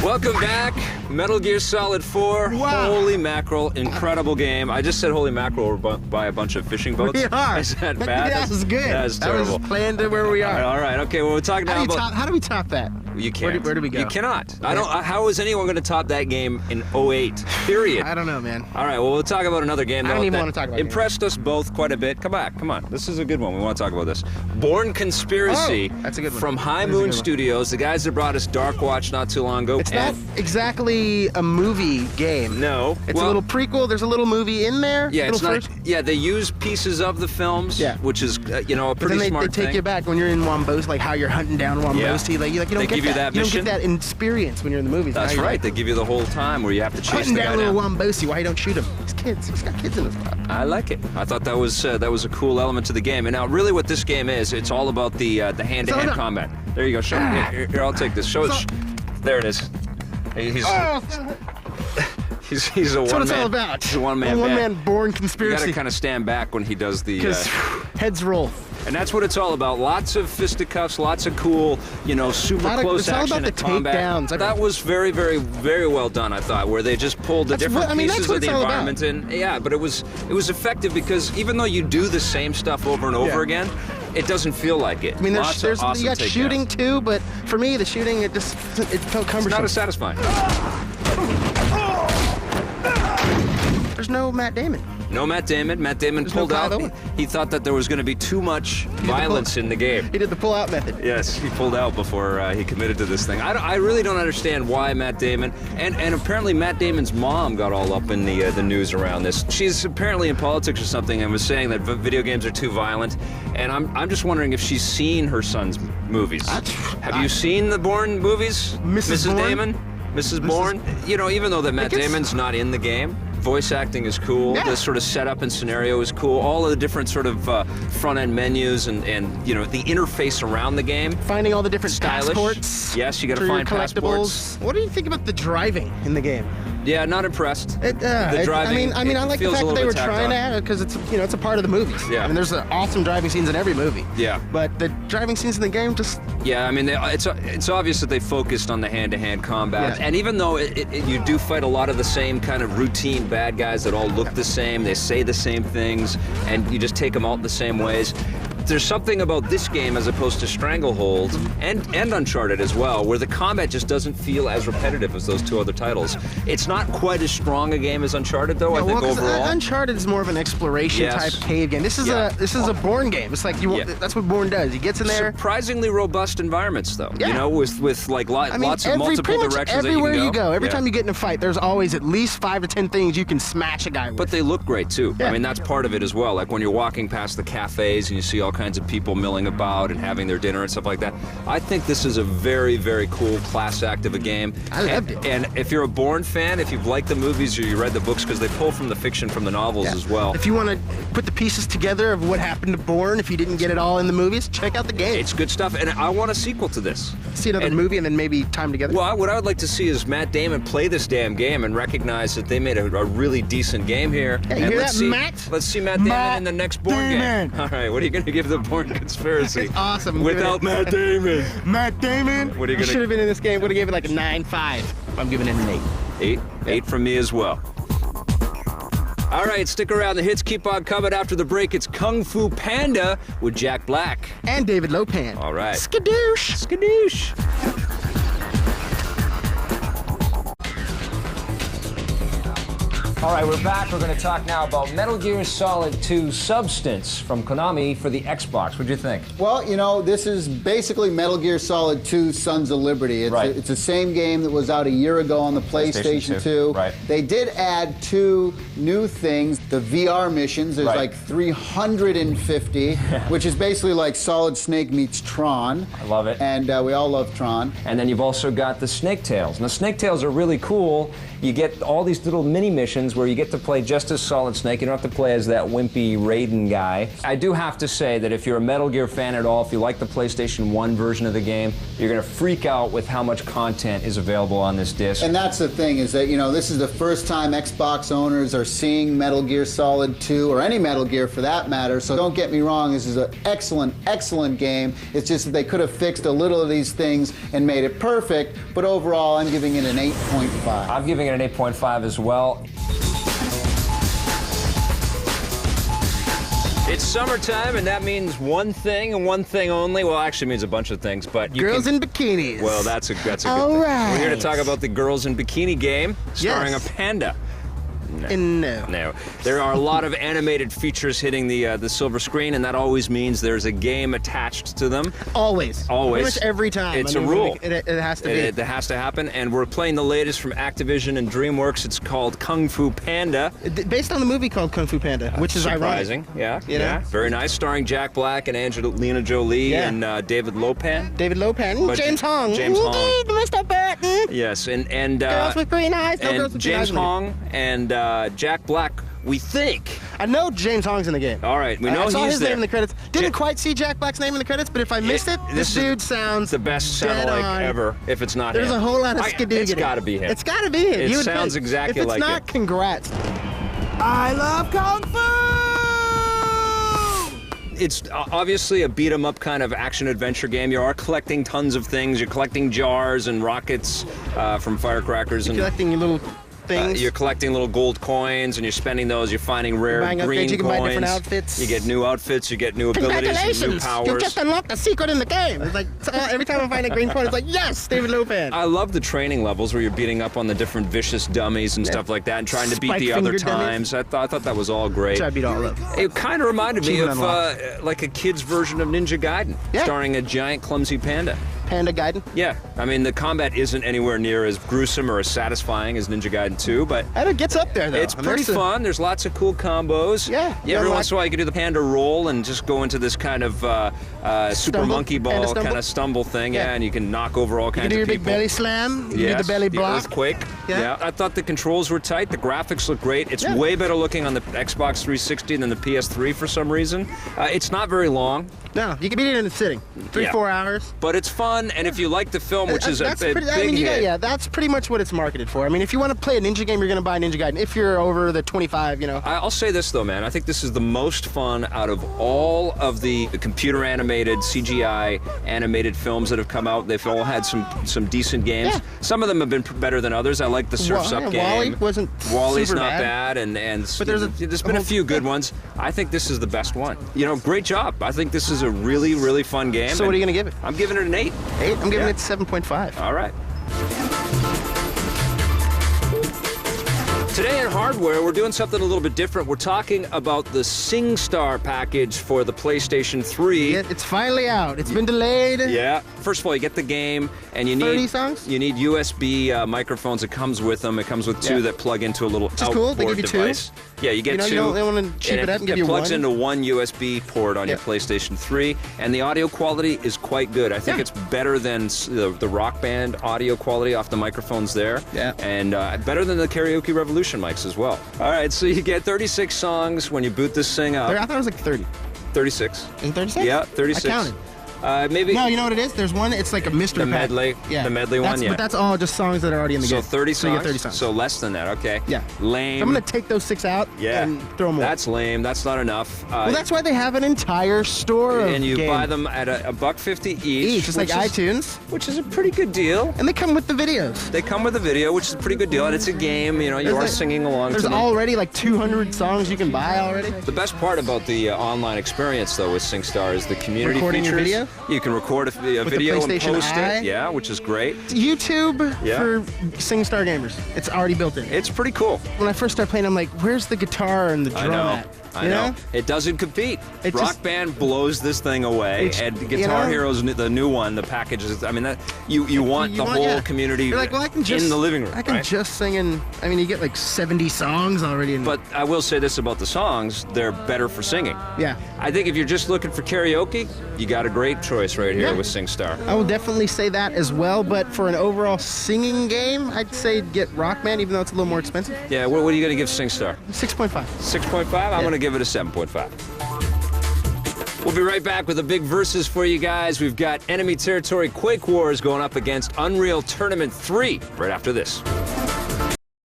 Welcome back, Metal Gear Solid 4. Wow. Holy mackerel, incredible game. I just said holy mackerel by a bunch of fishing boats. We are. Is that bad? That was good. That's terrible. That was planned to where we are. All right, okay, well, we're talking now about... How do we top that? You can't. Where do we go? You cannot. I don't. How is anyone going to top that game in 08? Period. I don't know, man. All right, well, we'll talk about another game. I don't even that want to talk about impressed us both quite a bit. Come on. This is a good one. We want to talk about this. Born Conspiracy. Oh, that's a good one. From High That is a Moon good one. Studios, the guys that brought us Dark Watch not too long ago. It's not exactly a movie game. No. It's a little prequel. There's a little movie in there. Yeah, it's little not. Yeah, they use pieces of the films. Yeah. Which is, a But pretty then smart they take you back when you're in Wambosi, like how you're hunting down Wambosi. Yeah. Like you don't They get give you that You mission? don't get that experience when you're in the movies. That's Now you're right. like, They give you the whole time where you have to chase hunting the guy down little down. Wambosi. Why you don't shoot him? He's kids. He's got kids in his lap. I like it. I thought that was a cool element to the game. And now, really, what this game is, it's all about the hand-to-hand combat. There you go. Show here, I'll take this. Show it. There it is. He's he's a one-man. That's what it's all about. He's a one-man band. One-man born You conspiracy. gotta kind of stand back when he does the. Because heads roll. And that's what it's all about. Lots of fisticuffs, lots of cool, super close it's all action about the and combat. takedowns. That was very, very, very well done, I thought, where they just pulled the different pieces what of the it's all about. environment in. Yeah, but it was effective because even though you do the same stuff over and over again, it doesn't feel like it. I mean, Lots there's of awesome you got takedowns. shooting too, but for me, the shooting it felt cumbersome. It's not as satisfying. There's no Matt Damon. No Matt Damon. Matt Damon There's no pulled out. Clive Owen. He thought that there was going to be too much violence in the game. He did the pull-out method. Yes, he pulled out before he committed to this thing. I really don't understand why Matt Damon, and apparently Matt Damon's mom got all up in the news around this. She's apparently in politics or something and was saying that video games are too violent, and I'm just wondering if she's seen her son's movies. Have you seen the Bourne movies, Mrs. Bourne? Damon? Mrs. Bourne? Even though that Matt Damon's not in the game, voice acting is cool. Yeah. The sort of setup and scenario is cool. All of the different sort of front-end menus and the interface around the game. Finding all the different Stylish. passports. Yes, you got to for your find passports. collectibles. What do you think about the driving in the game? Yeah, not impressed. The driving. I mean, I like the feels fact a that they little were bit tacked trying on. to add it because it's a part of the movies. Yeah. I mean, there's awesome driving scenes in every movie. Yeah. But the driving scenes in the game just. Yeah, I mean, it's obvious that they focused on the hand-to-hand combat, Yeah. and even though you do fight a lot of the same kind of routine bad guys that all look the same, they say the same things, and you just take them out in the same ways. There's something about this game as opposed to Stranglehold and Uncharted as well, where the combat just doesn't feel as repetitive as those two other titles. It's not quite as strong a game as Uncharted, though. I think 'cause overall. Uncharted is more of an exploration type cave game. This is a Bourne game. It's like that's what Bourne does. He gets in there. Surprisingly robust environments, though. Yeah. With like lots of multiple pretty much directions that everywhere you can go. Every time you get in a fight, there's always at least 5 to 10 things you can smash a guy with. But they look great too. Yeah. I mean, that's part of it as well. Like when you're walking past the cafes and you see all kinds of people milling about and having their dinner and stuff like that. I think this is a very, very cool class act of a game. I loved it. And if you're a Bourne fan, if you've liked the movies or you read the books, because they pull from the fiction from the novels as well. If you want to put the pieces together of what happened to Bourne, if you didn't get it all in the movies, check out the game. It's good stuff, and I want a sequel to this. See another movie and then maybe time together. Well, what I would like to see is Matt Damon play this damn game and recognize that they made a really decent game here. Yeah, you and hear let's that, see, Matt? Let's see Matt Damon in the next Bourne game. All right, what are you going to give the Bourne Conspiracy? It's awesome. Without Matt Damon. Matt Damon. What are you He gonna? should have been in this game. Would have given it like a 9.5. I'm giving it an 8. 8 from me as well. All right, stick around. The hits keep on coming after the break. It's Kung Fu Panda with Jack Black. And David Lopan. All right. Skadoosh. Skadoosh. All right, we're back. We're going to talk now about Metal Gear Solid 2 Substance from Konami for the Xbox. What'd you think? Well, this is basically Metal Gear Solid 2 Sons of Liberty. It's the same game that was out a year ago on the PlayStation 2. Right. They did add 2 new things. The VR missions, there's like 350, which is basically like Solid Snake meets Tron. I love it. And we all love Tron. And then you've also got the Snake Tales. And the Snake Tales are really cool. You get all these little mini missions where you get to play just as Solid Snake. You don't have to play as that wimpy Raiden guy. I do have to say that if you're a Metal Gear fan at all, if you like the PlayStation 1 version of the game, you're going to freak out with how much content is available on this disc. And that's the thing, is that, you know, this is the first time Xbox owners are seeing Metal Gear Solid 2, or any Metal Gear for that matter, so don't get me wrong, this is an excellent, excellent game. It's just that they could have fixed a little of these things and made it perfect, but overall I'm giving it an 8.5. I'm giving it an 8.5 as well. It's summertime, and that means one thing and one thing only. Well, actually means a bunch of things, but girls in bikinis. Well, that's a good thing. Right. We're here to talk about the Girls in Bikini game, starring a panda. No. There are a lot of animated features hitting the silver screen, and that always means there's a game attached to them. Always. Always. Pretty much every time. It's a rule. It has to be. It has to happen, and we're playing the latest from Activision and DreamWorks. It's called Kung Fu Panda. Based on the movie called Kung Fu Panda, which is surprising. Ironic. Yeah. Very nice. Starring Jack Black and Angelina Jolie and David Lopan. James Hong. James Hong. Mr. Burton. Yes, and girls with green eyes. No girls with green eyes. James Hong and Jack Black. We think. I know James Hong's in the game. All right, we know I saw he's his there. name in the credits. Didn't quite see Jack Black's name in the credits, but if I missed it, this dude sounds the best sound-alike ever. If it's not There's him. a whole lot of skidoogity. It's got to be him. It's got to be him. It sounds exactly like him. If it's not, congrats. I love Kung Fu! It's obviously a beat-em-up kind of action-adventure game. You are collecting tons of things. You're collecting jars and rockets from firecrackers. You're collecting your little things. You're collecting little gold coins, and you're spending those. You're finding rare green coins. You can buy different outfits. You get new outfits. You get new abilities and new powers. You just unlocked a secret in the game. It's like every time I find a green coin, it's like, yes, David Lopan. I love the training levels where you're beating up on the different vicious dummies and stuff like that, and trying to beat the other times. I thought that was all great. Try to beat all of them. It kind of reminded me of like a kid's version of Ninja Gaiden, starring a giant clumsy panda. Panda Gaiden? Yeah. I mean, the combat isn't anywhere near as gruesome or as satisfying as Ninja Gaiden 2, but it gets up there, though. It's pretty fun. There's lots of cool combos. Yeah. Every once in a while, you can do the panda roll and just go into this kind of super monkey ball kind of stumble thing. Yeah. And you can knock over all kinds of people. You can do your big belly slam. You can do the belly block. The earthquake. Yeah. I thought the controls were tight. The graphics look great. It's way better looking on the Xbox 360 than the PS3 for some reason. It's not very long. No, you can beat it in a sitting. 3-4 hours. But it's fun, and if you like the film, which is a big hit. That's pretty much what it's marketed for. I mean, if you want to play a Ninja game, you're going to buy Ninja Gaiden. If you're over the 25, you know. I'll say this, though, man. I think this is the most fun out of all of the computer-animated, CGI animated films that have come out. They've all had some decent games. Yeah. Some of them have been better than others. I like the Surf's Up game. Wally's not bad, and but there's been a few good ones. I think this is the best one. You know, great job. I think this is a really, really fun game. So what are you going to give it? I'm giving it an 8. 8? I'm giving it 7.5. All right. Today in Hardware, we're doing something a little bit different. We're talking about the SingStar package for the PlayStation 3. Yeah, it's finally out. It's been delayed. Yeah. First of all, you get the game, and you need 30 songs? You need USB microphones. It comes with them. It comes with 2 that plug into a little outboard cool. They give you device. 2. Yeah, you get 2. You don't want to cheap it up and give you 1. It plugs into 1 USB port on your PlayStation 3, and the audio quality is quite good. I think it's better than the Rock Band audio quality off the microphones there. Yeah. And better than the Karaoke Revolution mics as well. All right, so you get 36 songs when you boot this thing up. I thought it was like 30. 36. Is it 36? Yeah, 36. I counted. Maybe. No, you know what it is? There's one, it's like a mystery pack. Medley. Yeah. The medley one, But that's all just songs that are already in the game. So 30 songs? So you get 30 songs. So less than that, okay. Yeah. Lame. So I'm going to take those 6 out and throw them away. That's lame. That's not enough. Well, that's why they have an entire store of And you games. buy them at $1.50 each. Just like iTunes. Which is a pretty good deal. And they come with the videos. They come with a video, which is a pretty good deal. And it's a game, you know, you are singing along to them. There's already like 200 songs you can buy already. The best part about the online experience, though, with SingStar is the community Recording features. your video? You can record a video and post it. Yeah, which is great. YouTube for SingStar gamers. It's already built in. It's pretty cool. When I first started playing, I'm like, where's the guitar and the drum at? I know. It doesn't compete. Rock Band blows this thing away, and Guitar Hero's the new one, the package is, I mean, you want the whole community like, well, I can just, in the living room. I can just sing in, I mean, you get like 70 songs already. But I will say this about the songs, they're better for singing. Yeah. I think if you're just looking for karaoke, you got a great safe choice right here with SingStar. I will definitely say that as well, but for an overall singing game, I'd say get Rockman, even though it's a little more expensive. Yeah, what are you going to give SingStar? 6.5. 6.5? I'm going to give it a 7.5. We'll be right back with a big versus for you guys. We've got Enemy Territory Quake Wars going up against Unreal Tournament 3 right after this.